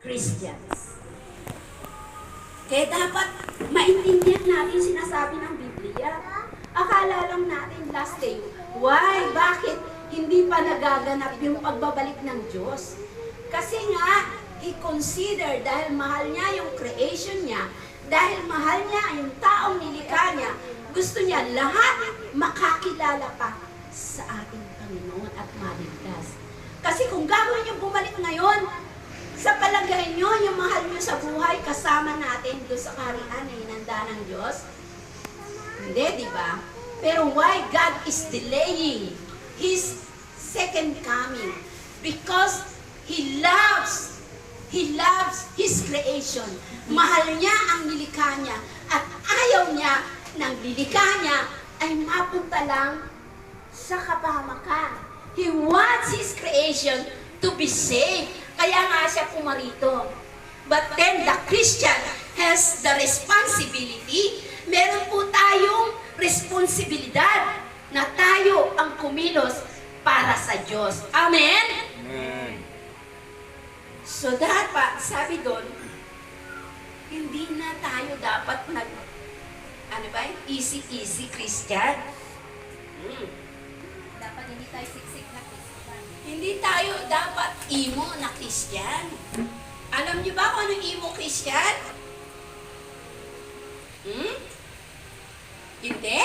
Christians. Kaya dapat maintindihan natin sinasabi ng Biblia. Akala lang natin last day, why? Bakit hindi pa nagaganap yung pagbabalik ng Diyos? Kasi nga, i-consider dahil mahal niya yung creation niya, dahil mahal niya yung taong nilikha niya, gusto niya lahat makakilala pa sa ating Panginoon at maligtas. Kasi kung gagawin niyo bumalik ngayon, sa palagay niyo, yung mahal niyo sa buhay, kasama natin doon sa kaharian na hinanda ng Diyos? Hindi, di ba? Pero why God is delaying His second coming? Because He loves His creation. Mahal niya ang nilikha niya at ayaw niya ng nilikha niya ay mapunta lang sa kapahamakan. He wants His creation to be saved. Kaya nga siya pumarito. But then the Christian has the responsibility. Meron po tayong responsibilidad na tayo ang kumilos para sa Diyos. Amen? Amen. So dapat, sabi doon, hindi na tayo dapat easy Christian. Dapat hindi tayo siksik na Christian. Hindi tayo dapat emo na Christian. Alam niyo ba kung anong emo Christian? Hindi?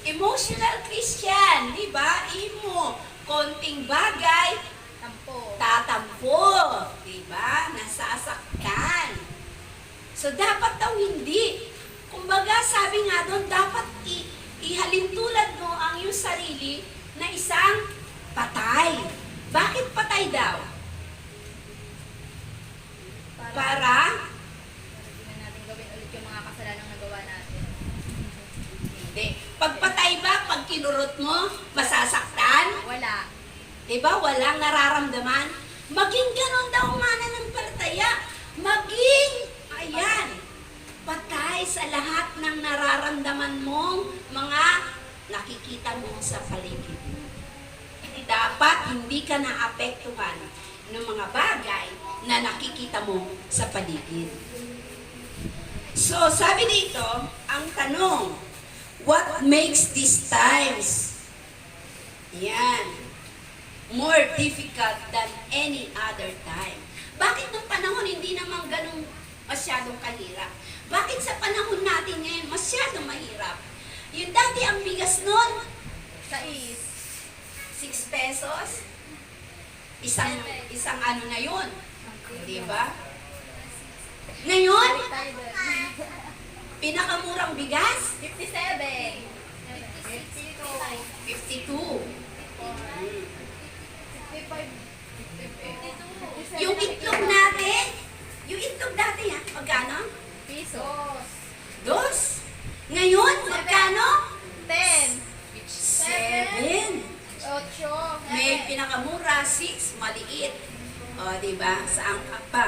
Emotional Christian, di ba? Emo. Konting bagay, Tampo. tatampo. Di ba? Nasasaktan. So, dapat daw hindi. Kumbaga, sabi nga doon, dapat ihalintulad mo ang iyong sarili na isang patay. Bakit patay daw? Para Hindi na natin gawin ulit yung mga kasalanang nagawa natin. hindi. Pagpatay ba, pag kinurot mo, masasaktan? Wala. Diba? Walang nararamdaman. Maging ganon daw ang mananampalataya. Maging, ayan, patay sa lahat ng nararamdaman mong mga nakikita mo sa paligid mo. Dapat hindi ka naapektuhan ng mga bagay na nakikita mo sa paligid. So, sabi dito, ang tanong, what makes these times, yan, more difficult than any other time? Bakit nung panahon hindi naman ganun masyadong kahirap? Bakit sa panahon natin ngayon masyadong mahirap? Yung dati ang bigas nun, Sais. 6 pesos, isang ano na yun, di ba? Ngayon, Tayo doon. pinakamurang bigas, 57. 52. 55. Yung itlog natin, yung itlog dati ha, magkano? Pesos. 2. Ngayon, magkano? 10. 7. 8. May pinakamura, 6, maliit. O, diba? Saan ka pa?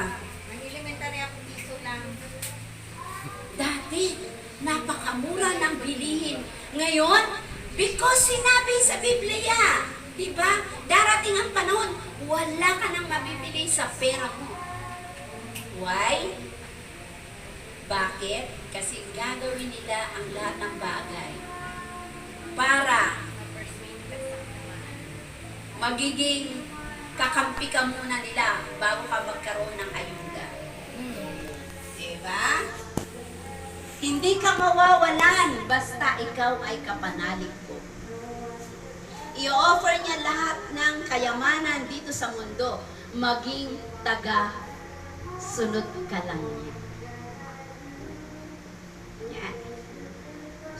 Ang elementary ako piso lang. Dati, napakamura ng bilihin. Ngayon, because sinabi sa Biblia, diba? Darating ang panahon, wala ka nang mabibili sa pera mo. Why? Bakit? Kasi gagawin nila ang lahat ng bagay para magiging kakampi ka muna nila bago ka magkaroon ng ayuda. Diba? Hindi ka mawawalan basta ikaw ay kapanalig ko. I-offer niya lahat ng kayamanan dito sa mundo, maging taga-sunod ka lang niya. Yan.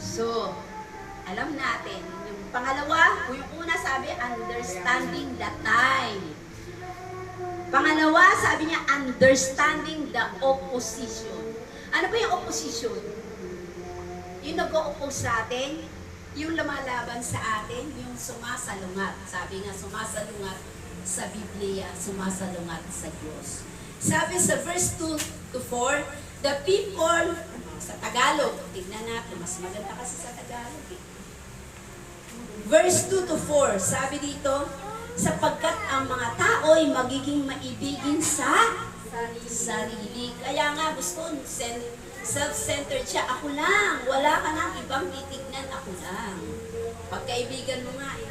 So, alam natin, yung pangalawa, yung una sabi, understanding the time. Pangalawa, sabi niya, understanding the opposition. Ano ba yung opposition? Yung nag-o-oppose sa atin, yung lumalaban sa atin, yung sumasalungat. Sabi nga, sumasalungat sa Biblia, sumasalungat sa Diyos. Sabi sa verse 2 to 4, the people, sa Tagalog, tignan natin, mas maganda kasi sa Tagalog eh. Verse 2 to 4, sabi dito, sapagkat ang mga tao'y magiging maibigin sa sarili. Kaya nga gusto, self-centered siya. Ako lang. Wala ka nang ibang titignan. Ako lang. Pagkaibigan mo nga eh.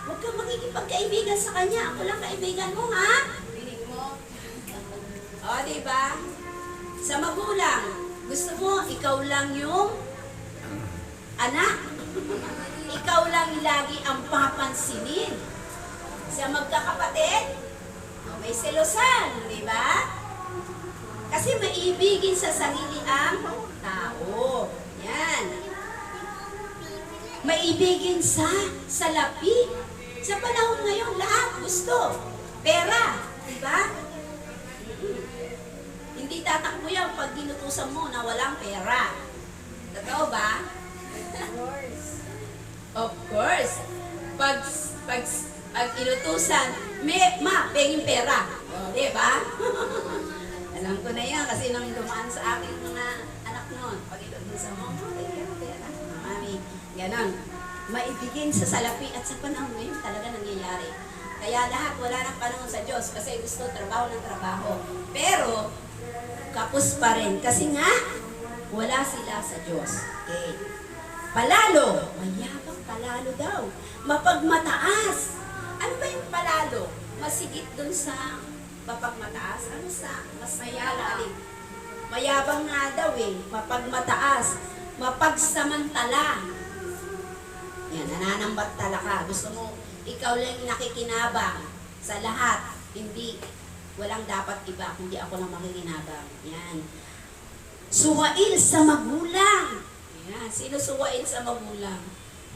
Huwag kang magiging pagkaibigan sa kanya. Ako lang kaibigan mo, ha? Binig mo. O, diba? Sa magulang, gusto mo, ikaw lang yung anak. Ikaw lang lagi ang papansinin. Sa magkakapatid, may selosan, di ba? Kasi maibigin sa sarili ang tao. Yan. Maibigin sa salapi. Sa panahon ngayon, lahat gusto. Pera, di ba? Hindi tatakbo yan pag ginutusan mo na walang pera. Totoo ba? Of course. Pag inutusan, pengin pera. O, di ba? Alam ko na yan kasi nang dumaan sa aking mga anak noon. Pag inutusan mo, pengin pera. Mami, ganon. Maibigin sa salapi at sa panahon ngayon talaga nangyayari. Kaya lahat wala nang panahon sa Diyos kasi gusto trabaho ng trabaho. Pero, kapos pa rin. Kasi nga, wala sila sa Diyos. Okay. Palalo. Mayabang palalo daw. Mapagmataas. Ano ba yung palalo? Masigit dun sa mapagmataas? Ano sa mas mayabang? Mayabang nga daw eh. Mapagmataas. Mapagsamantala. Yan, nananambat ka. Gusto mo, ikaw lang nakikinabang sa lahat. Hindi, walang dapat iba, kundi ako lang makikinabang. Yan. Suwail sa magulang. Yan. Sino suwail sa magulang?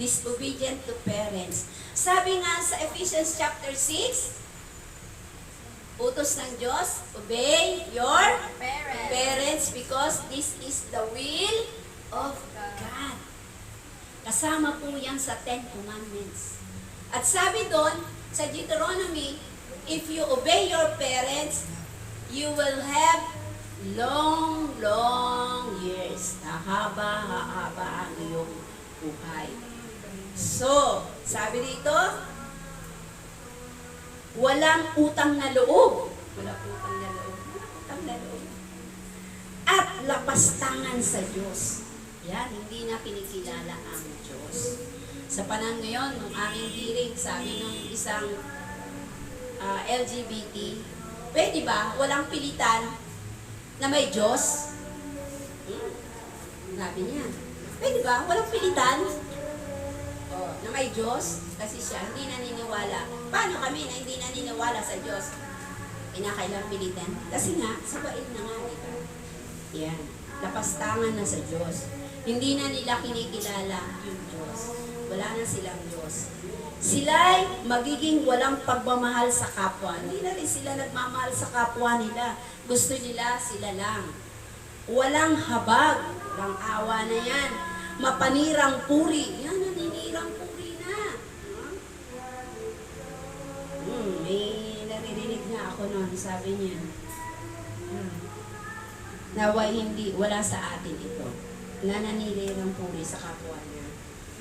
Disobedient to parents. Sabi nga sa Ephesians chapter 6, utos ng Diyos, obey your parents because this is the will of God. Kasama po yan sa 10 Commandments. At sabi doon, sa Deuteronomy, if you obey your parents, you will have long, long years. Hahaba ang iyong buhay. So, sabi dito, walang utang na loob. Walang utang na loob. Walang utang na loob. At lapastangan sa Diyos. Yan, hindi na kinikilala ang Diyos. Sa panahon ngayon, nung aming hearing, sabi ng isang LGBT, pwede ba walang pilitan na may Diyos? Sabi niya, pwede ba walang pilitan na may Diyos? Kasi siya hindi naniniwala. Paano kami na hindi naniniwala sa Diyos? Kinakailang pilitan. Kasi nga, sabain na nga, diba? Yan, lapastangan na sa Diyos. Hindi na nila kinikilala yung Diyos. Wala na silang Diyos. Sila'y magiging walang pagmamahal sa kapwa. Hindi na rin sila nagmamahal sa kapwa nila. Gusto nila sila lang. Walang habag. Walang awa na yan. Mapanirang puri. Yan, naninirang puri na. May naririnig na ako noon. Sabi niya, naway hindi, wala sa atin ito. Nananilirang puri sa kapwa niya.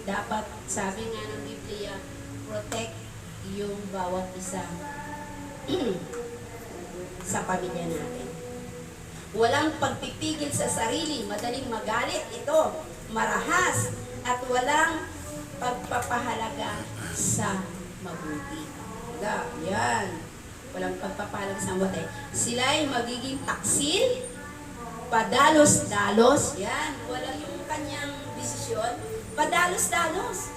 Dapat, sabi nga ng Biblia, protect yung bawat isa sa pamilya natin. Walang pagpipigil sa sarili, madaling magalit ito, marahas, at walang pagpapahalaga sa mabuti. Yan. Walang pagpapahalaga sa mabuti. Sila'y magiging taksil, padalos-dalos. Yan. Walang yung kanyang desisyon. Padalos-dalos.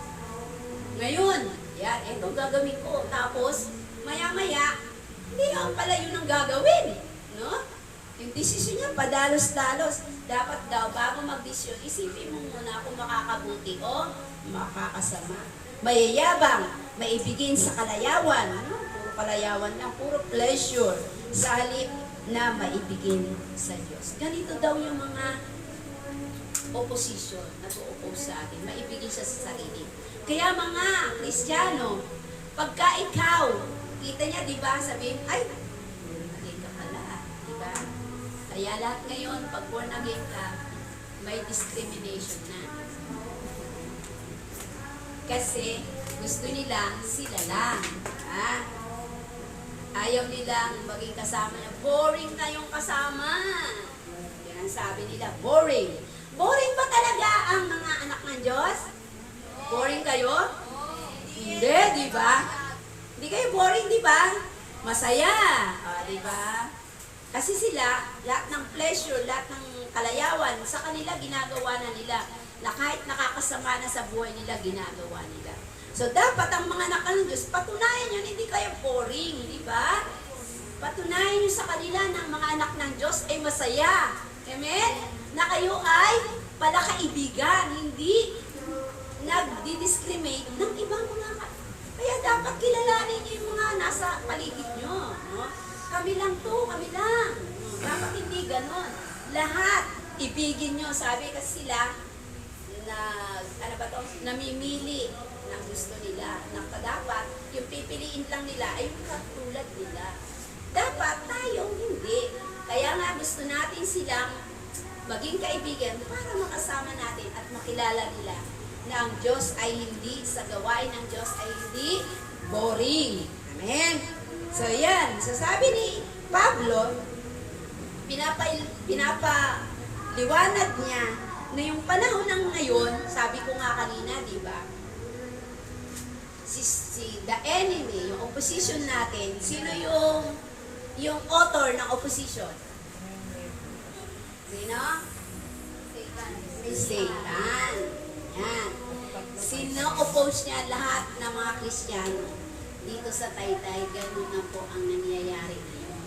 Ngayon, yan, ito gagawin ko. Tapos, maya-maya, hindi ako pala yun ang gagawin. No? Yung desisyon niya, padalos-dalos. Dapat daw, bago mag-desisyon, isipin mo muna kung makakabuti o makakasama. Mayayabang, maibigin sa kalayawan. Ano? Puro kalayawan lang, puro pleasure. Sa halip na maibigin sa Diyos. Ganito daw yung mga opposition na to-oppose sa atin. Maibigin siya sa sarili. Kaya mga Kristiyano, pagka ikaw, kita niya, di ba, sabihin, ay, born again ka pala, di ba? Kaya lahat ngayon, pag born again ka, may discrimination na. Kasi gusto nila sila lang. Ha? Ayaw nilang maging kasama na boring na yung kasama. Yan ang sabi nila, boring. Boring ba talaga ang mga anak ng Diyos? Boring kayo? Hindi, di ba? Hindi kayo boring, di ba? Masaya. O, di ba? Kasi sila, lahat ng pleasure, lahat ng kalayawan, sa kanila ginagawa na nila. Na kahit nakakasama na sa buhay nila, ginagawa nila. So, dapat ang mga anak ng Diyos, patunayan yun, hindi kayo boring, di ba? Patunayan nyo sa kanila ng mga anak ng Diyos ay masaya. Amen? Na kayo ay palakaibigan, hindi nagdi-discriminate ng ibang mga kaya dapat kilalanin nyo yung mga nasa paligid nyo. No? Kami lang to, kami lang. Dapat hindi ganon. Lahat, ibigin nyo. Sabi kasi sila, namimili ng gusto nila. Dapat, yung pipiliin lang nila ay yung katulad nila. Dapat tayong hindi. Kaya nga gusto natin silang maging kaibigan para makasama natin at makilala nila na ang Diyos ay hindi, sa gawain ng Diyos ay hindi boring. Amen? So yan, so sabi ni Pablo, pinapaliwanag niya na yung panahon ng ngayon, sabi ko nga kanina, di ba? The enemy, yung opposition natin, sino yung author ng opposition? Sino? Satan. Yan. Sino-oppose niya lahat ng mga Kristiyano. Dito sa Taytay, ganun na po ang nangyayari ngayon.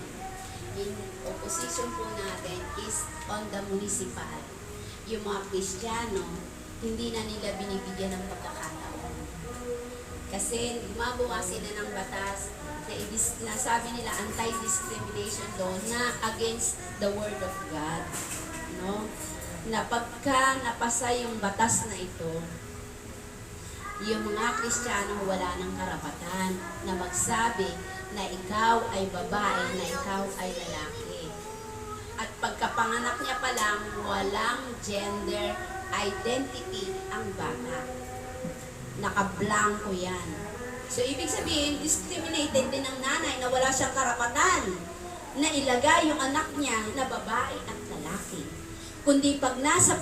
Yung opposition po natin is on the municipal. Yung mga Kristiyano, hindi na nila binibigyan ng pagkakataon. Kasi gumagawa sila ng batas na sabi nila anti-discrimination law na against the word of God. No? Na pagka napasa yung batas na ito, yung mga Kristiyano wala ng karapatan na magsabi na ikaw ay babae, na ikaw ay lalaki. At pagkapanganak niya pa lang, walang gender identity ang bata. Nakablanko yan. So, ibig sabihin, discriminated din ng nanay na wala siyang karapatan na ilagay yung anak niya na babae at lalaki. Kundi pag nasa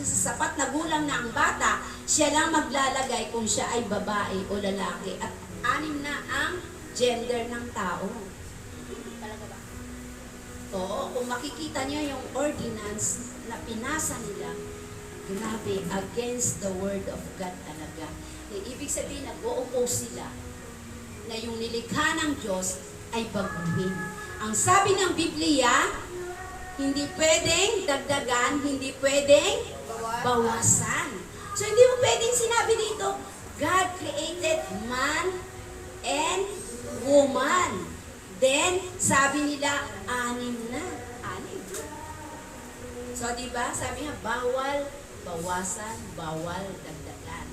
sapat na gulang na ang bata, siya lang maglalagay kung siya ay babae o lalaki. At 6 na ang gender ng tao. Talaga ba? Oo, kung makikita niyo yung ordinance na pinasa nila, grabe, against the word of God talaga. Ibig sabihin, nag-o-oppose sila na yung nilikha ng Diyos ay baguhin. Ang sabi ng Biblia, hindi pwedeng dagdagan, hindi pwedeng bawasan. So, hindi mo pwedeng sinabi dito, God created man and woman. Then, sabi nila, 6 na. 6. So, diba? Sabi nga, bawal bawasan, bawal dagdagan.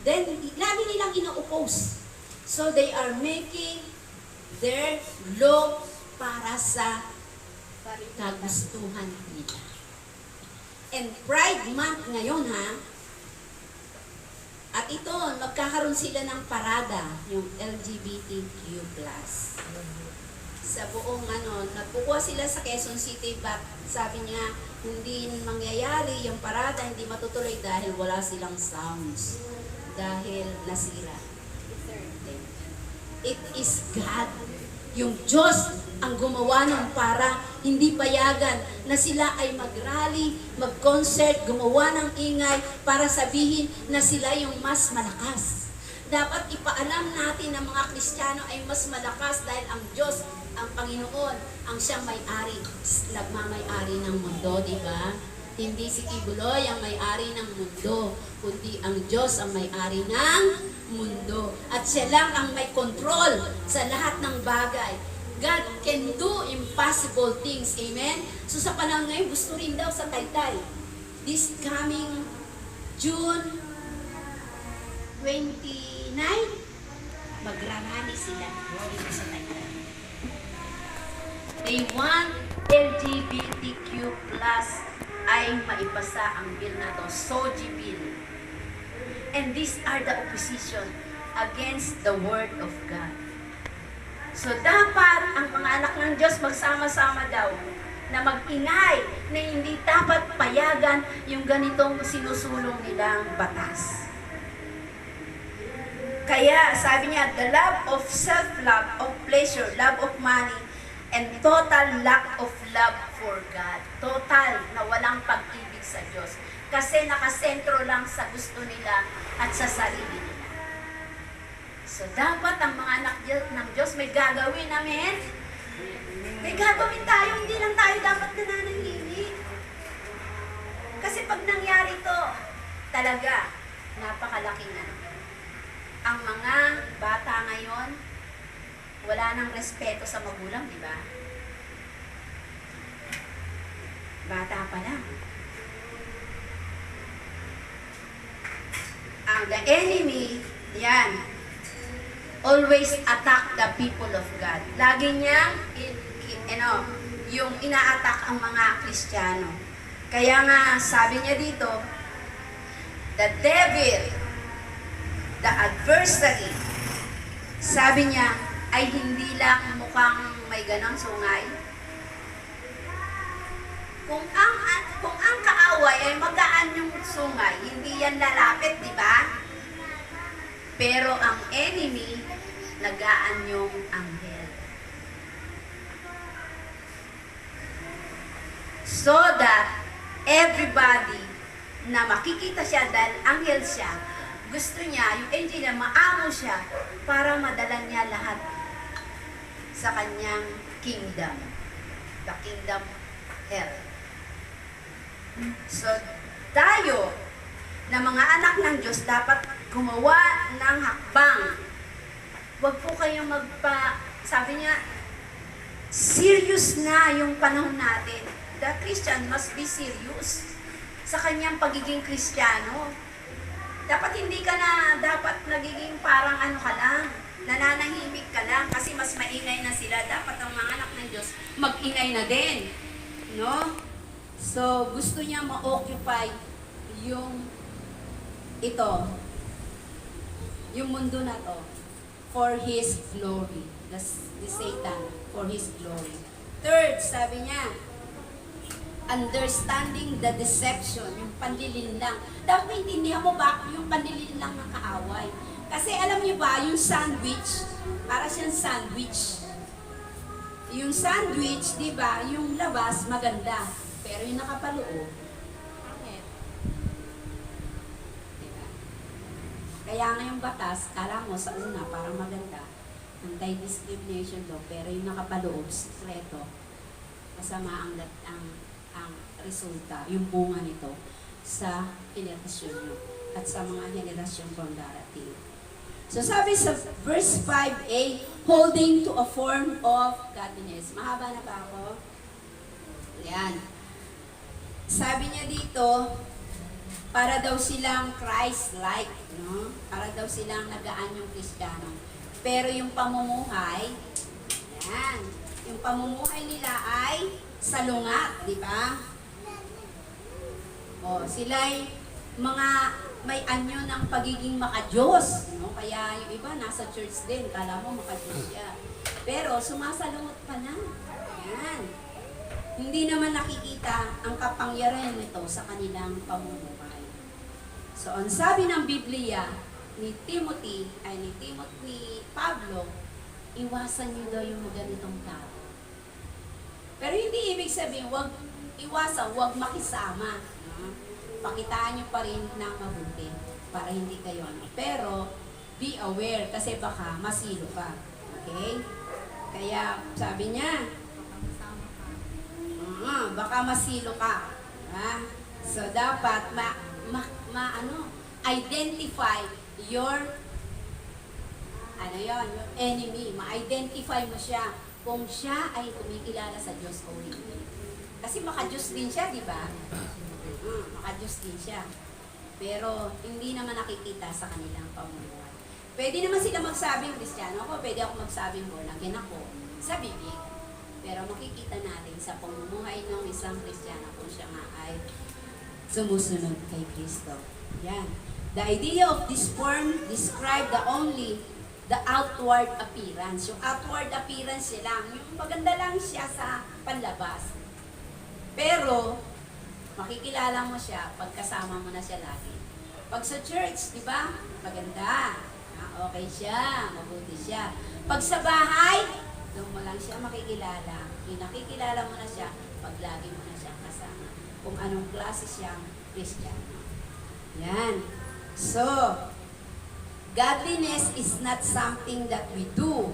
Then, lagi nilang ino-oppose. So, they are making their law para sa kagustuhan nila. And Pride Month ngayon, ha? At ito, magkakaroon sila ng parada, yung LGBTQ+. Sa buong nagkukuha sila sa Quezon City, but sabi niya, hindi mangyayari yung parada, hindi matutuloy dahil wala silang sounds. Dahil nasira. It is God. Yung Diyos ang gumawa ng para hindi payagan na sila ay mag-rally, mag-concert, gumawa ng ingay para sabihin na sila yung mas malakas. Dapat ipaalam natin na mga Kristiyano ay mas malakas dahil ang Diyos, ang Panginoon, ang siyang may-ari, nagmamay-ari ng mundo, di ba? Hindi si Kibuloy ang may-ari ng mundo, kundi ang Diyos ang may-ari ng mundo. At siya lang ang may control sa lahat ng bagay. God can do impossible things. Amen? So sa panahon ngayon, gusto rin daw sa Taytay. This coming June 29, magrarally sila dito sa Taytay. They want LGBTQ+ ay maipasa ang bill na to, SOGI bill. And these are the opposition against the Word of God. So dapat ang mga anak ng Diyos magsama-sama daw na mag-ingay na hindi dapat payagan yung ganitong sinusulong nilang batas. Kaya sabi niya, the love of self-love, of pleasure, love of money, and total lack of love for God. Total na walang pag-ibig sa Diyos. Kasi nakasentro lang sa gusto nila at sa sarili nila. So dapat ang mga anak ng Diyos may gagawin namin. May gagawin tayo, hindi lang tayo dapat nananahimik. Kasi pag nangyari to, talaga, napakalaking ano. Ang mga bata ngayon, wala nang respeto sa magulang, di ba? Bata pa lang. Ang the enemy, yan, always attack the people of God. Lagi niyang, yung ina-attack ang mga Kristiyano. Kaya nga, sabi niya dito, the devil, the adversary, sabi niya, ay hindi lang mukhang may ganang sungay. Kung ang kaaway ay magaan yung sungay, hindi yan lalapit, di ba? Pero ang enemy, nagaan yung anghel. So that everybody na makikita siya dahil anghel siya, gusto niya, yung angel niya, maamo siya para madala niya lahat sa kanyang kingdom. The kingdom hell. So, tayo, na mga anak ng Diyos, dapat gumawa ng hakbang. Huwag po kayong sabi niya, serious na yung panahon natin. The Christian must be serious sa kanyang pagiging Kristiyano. Dapat hindi ka na dapat nagiging parang ano ka lang, nananahimik ka lang kasi mas maingay na sila. Dapat ang mga anak ng Diyos mag-ingay na din. No? So, gusto niya ma-occupy yung mundo na to for His glory. The Satan, for His glory. Third, sabi niya, understanding the deception, yung panlilinlang. Dapat maintindihan mo ba yung panlilinlang ng kaaway? Kasi alam niyo ba, yung sandwich, para siyang sandwich. Yung sandwich, di ba, yung labas maganda, pero yung nakapaloob, pangit. Diba? Kaya nga yung batas, kala mo sa una, parang maganda, anti-discrimination law, pero yung nakapaloob, sekreto, masama ang resulta, yung bunga nito sa henerasyon nyo at sa mga henerasyon pang darating. So sabi sa verse 5a, holding to a form of godliness. Mahaba na ba ako? Yan. Sabi niya dito, para daw silang Christ-like, no? Para daw silang nagaan yung Kristiyano. Pero yung pamumuhay, yan, yung pamumuhay nila ay salungat, di ba? O, sila'y mga may anyo ng pagiging makadiyos, no? Kaya yung iba nasa church din, kala mo makadiyos siya. Pero sumasalungat pa na. Yan. Hindi naman nakikita ang kapangyarihan nito sa kanilang pamumuhay. So, ang sabi ng Biblia ni Pablo, iwasan niyo daw yung ganitong tao. Pero hindi ibig sabihin, wag iwasan, wag makisama. No? Pakitaan niyo pa rin ng mabuti para hindi kayo ano. Pero, be aware kasi baka masilo ka. Okay? Kaya, sabi niya, baka masilo ka. Ha? So, dapat identify your yung enemy. Ma-identify mo siya kung siya ay kumikilala sa Diyos o hindi. Kasi maka-Diyos din siya, di ba? Maka-Diyos din siya. Pero hindi naman nakikita sa kanilang pamumuhay. Pwede naman sila magsabing Kristiyano ako, pwede ako magsabing born again ako sa bibig. Pero makikita natin sa pamumuhay ng isang Kristiyano kung siya nga ay sumusunod kay Kristo. Yan. The idea of this form describe the outward appearance. Yung outward appearance niya lang, yung maganda lang siya sa panlabas. Pero, makikilala mo siya pag kasama mo na siya lagi. Pag sa church, di ba? Maganda. Okay siya, mabuti siya. Pag sa bahay, doon mo lang siya makikilala. Yung nakikilala mo na siya pag lagi mo na siya kasama. Kung anong klase siyang Kristiyano. Yan. So, godliness is not something that we do.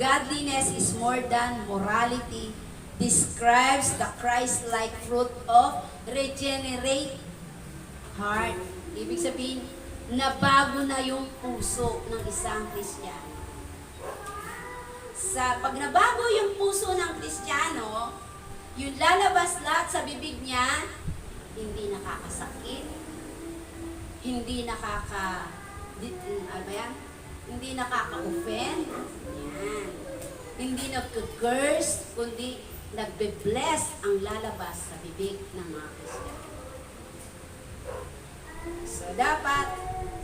Godliness is more than morality. Describes the Christ-like fruit of regenerate heart. Ibig sabihin, nabago na yung puso ng isang Kristiyano. Pag nabago yung puso ng Kristiyano, yung lalabas lahat sa bibig niya, hindi nakakasakit, hindi hindi nakaka-offend, yan. Hindi nagka-curse, kundi nagbe-bless ang lalabas sa bibig ng mga Kristiyano. So, dapat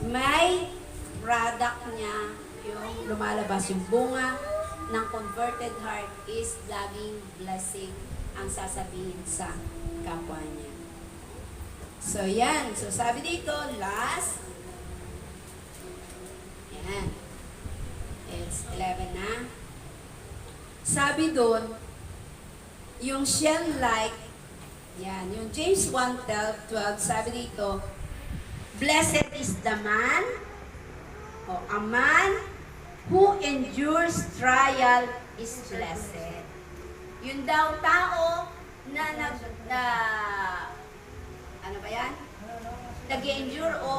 may product niya yung lumalabas yung bunga ng converted heart is laging blessing ang sasabihin sa kapwa niya. So, yan. So, sabi dito, last. Yan. It's 11 na. Sabi doon, yung shell-like, yan, yung James 1:12, sabi dito, blessed is the man, o a man who endures trial is blessed. Yun daw tao na ano ba yan? Nag-endure o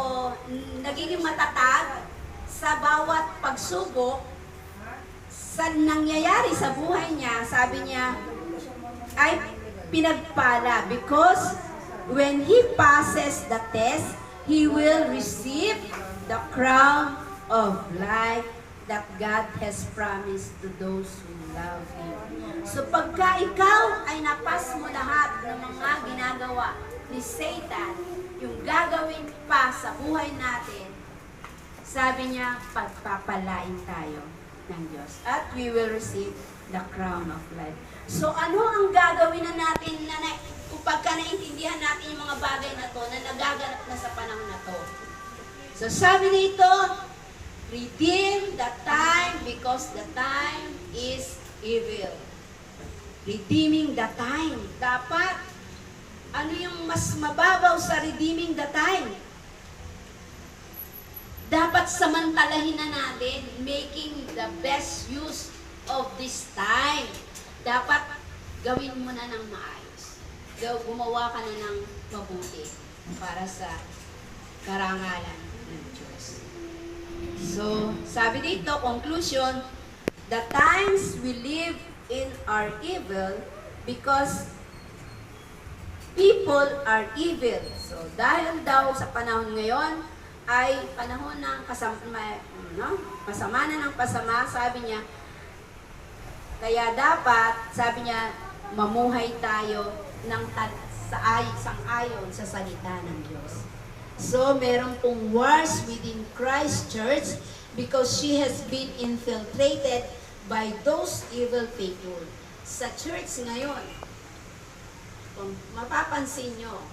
nagiging matatag sa bawat pagsubok sa nangyayari sa buhay niya. Sabi niya, ay pinagpala because when he passes the test, he will receive the crown of life that God has promised to those who love Him. So pagka ikaw ay napas mo lahat ng mga ginagawa ni Satan, yung gagawin pa sa buhay natin, sabi niya, pagpapalain tayo ng Diyos. At we will receive the crown of life. So ano ang gagawin na natin kapag naintindihan natin yung mga bagay na to na nagaganap na sa panahon na to? So sabi nito, redeem the time because the time is evil. Redeeming the time. Dapat, ano yung mas mababaw sa redeeming the time? Dapat samantalahin na natin, making the best use of this time. Dapat gawin mo na ng maayos. Gumawa ka na ng mabuti para sa karangalan ng Diyos. So, sabi dito, conclusion, the times we live in are evil because people are evil. So, dahil daw sa panahon ngayon ay panahon ng pasama na ng pasama, sabi niya, kaya dapat, sabi niya, mamuhay tayo ng sang-ayon sa salita ng Diyos. So, meron pong wars within Christ Church because she has been infiltrated by those evil people. Sa church ngayon, kung mapapansin nyo,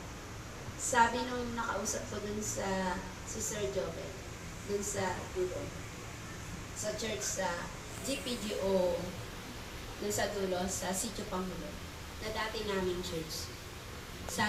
sabi nung nakausap ko dun sa si Sir Joven, dun sa church sa GPGO, dun sa dulo, sa Sitio Pangulo, na dati naming church. Sabi